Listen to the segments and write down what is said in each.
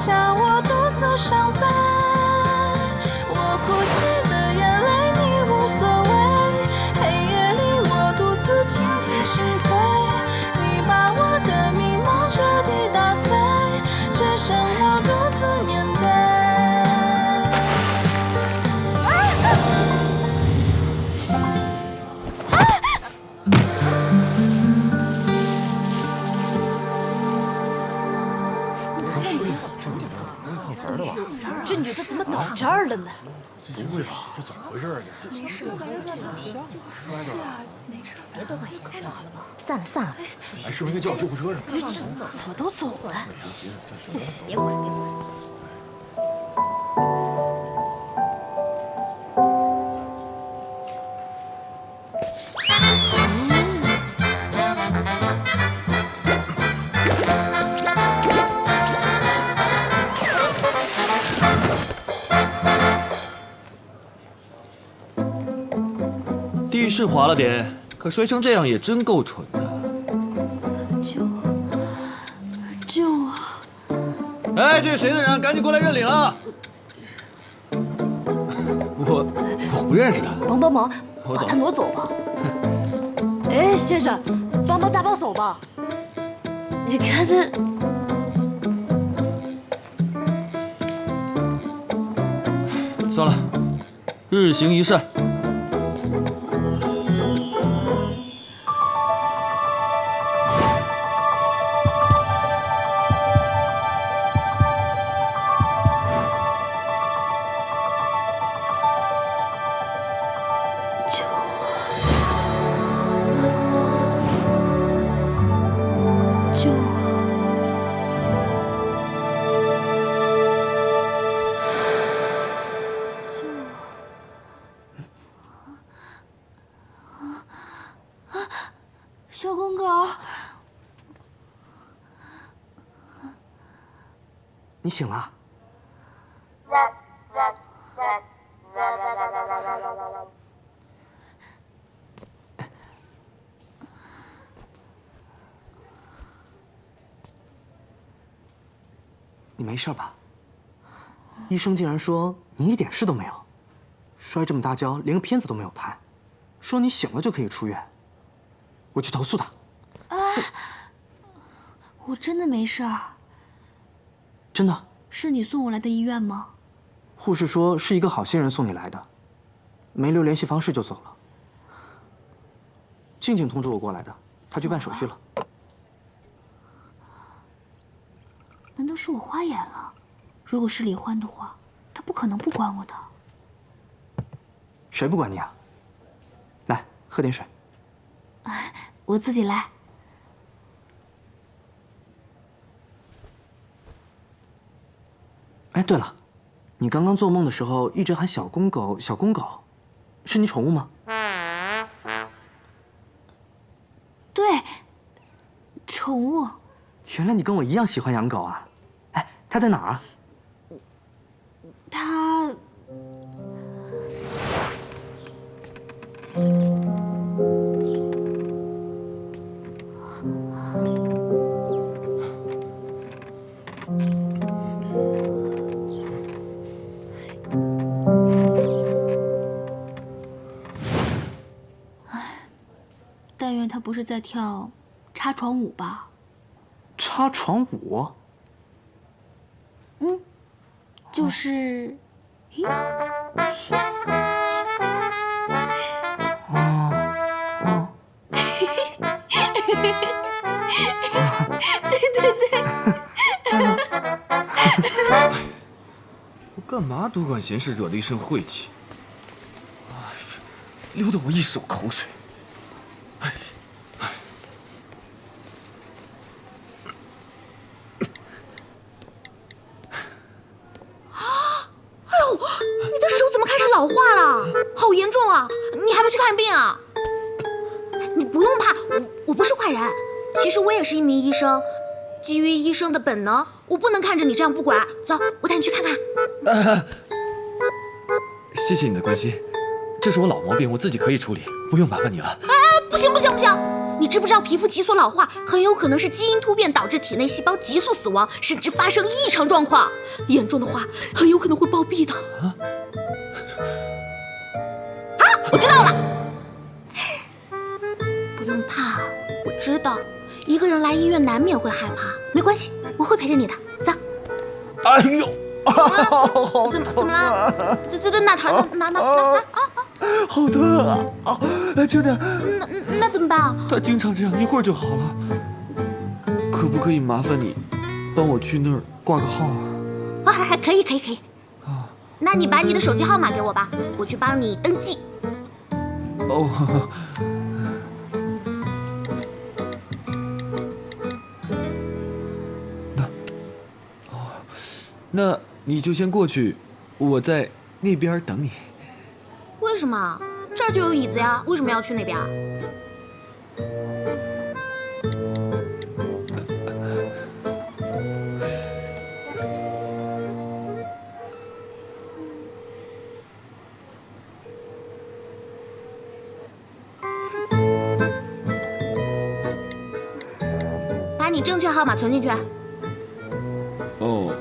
下我独自上班。我哭泣的眼泪你无所谓，黑夜里我独自倾听心碎。你把我的迷梦彻底打碎，只剩我独自面对。这女的怎么倒这儿了呢？不会吧？这怎么回事呢？没事，摔的。没事，别多关心事了吧？散了散了。哎，是不是应该叫救护车呢？怎么都走了？别管别管。地是滑了点，可摔成这样也真够蠢的。救我！哎，这是谁的人？赶紧过来认领啊！我不认识他。帮忙，我走把他挪走吧。哎，先生，帮大宝走吧。你看这。算了，日行一善。小公狗，你醒了？你没事吧？医生竟然说你一点事都没有，摔这么大跤，连个片子都没有拍，说你醒了就可以出院。我去投诉他。我真的没事儿。真的？是你送我来的医院吗？护士说是一个好心人送你来的，没留联系方式就走了。静静通知我过来的，她去办手续了。难道是我花眼了？如果是李欢的话，他不可能不管我的。谁不管你啊？来，喝点水。我自己来。哎，对了，你刚刚做梦的时候一直喊小公狗，小公狗，是你宠物吗？对，宠物。原来你跟我一样喜欢养狗啊！哎，它在哪儿啊？它……但愿它不是在跳插床舞吧？插床舞？嗯，就是，咦？对。我干嘛多管闲事，惹得一身晦气？哎呀，流得我一手口水。你的手怎么开始老化了？好严重啊！你还不去看病啊？你不用怕，我不是坏人。其实我也是一名医生，基于医生的本能，我不能看着你这样不管。走，我带你去看看。谢谢你的关心，这是我老毛病，我自己可以处理，不用麻烦你了。不行！你知不知道皮肤急速老化很有可能是基因突变导致体内细胞急速死亡，甚至发生异常状况，严重的话很有可能会暴毙的。我知道了，不用怕，我知道，一个人来医院难免会害怕，没关系，我会陪着你的。走。哎呦，怎么了？这哪疼？哪啊？好疼啊！啊，真的。那怎么办啊？他经常这样，一会儿就好了。可不可以麻烦你，帮我去那儿挂个号啊？还可以。啊，那你把你的手机号码给我吧，我去帮你登记。哦。那你就先过去，我在那边等你。为什么？这儿就有椅子呀，为什么要去那边？把你正确号码存进去。哦。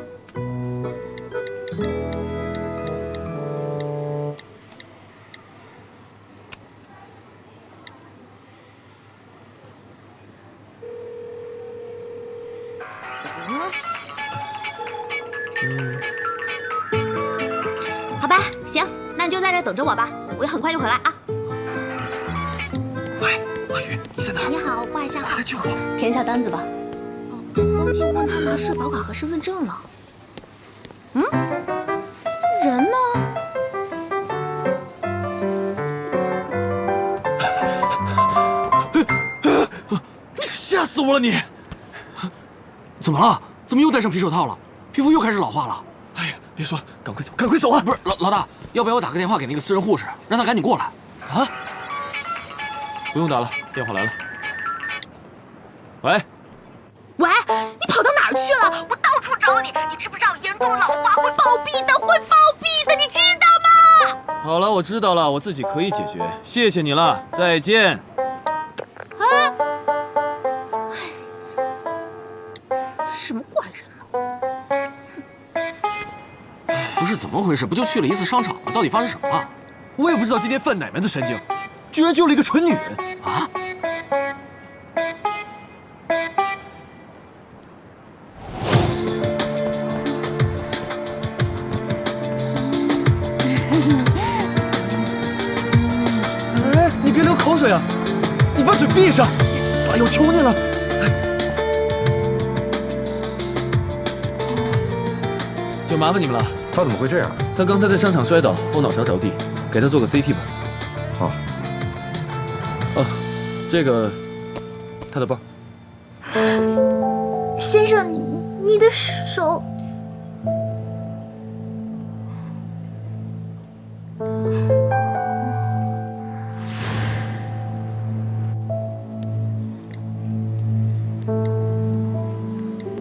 好吧，行，那你就在这等着我吧，我很快就回来啊。喂，阿宇，你在哪儿？你好，挂一下号。快来救我！填一下单子吧。忘记问他拿社保卡和身份证了。人呢？吓死我了你！怎么了？怎么又戴上皮手套了？皮肤又开始老化了？哎呀，别说了，赶快走，赶快走啊！不是老大，要不要我打个电话给那个私人护士，让他赶紧过来？啊？不用打了，电话来了。喂，你跑到哪儿去了？我到处找你，你知不知道严重老化会暴毙的，你知道吗？好了，我知道了，我自己可以解决，谢谢你了，再见。什么怪人呢？不是怎么回事？不就去了一次商场吗？到底发生什么了？我也不知道今天犯哪门子神经，居然救了一个蠢女人啊！哎，你别流口水啊！你把嘴闭上！哎呦，求你了！就麻烦你们了。他怎么会这样？他刚才在商场摔倒，后脑勺着地，给他做个 CT 吧。哦。这个，他的包。先生，你的手。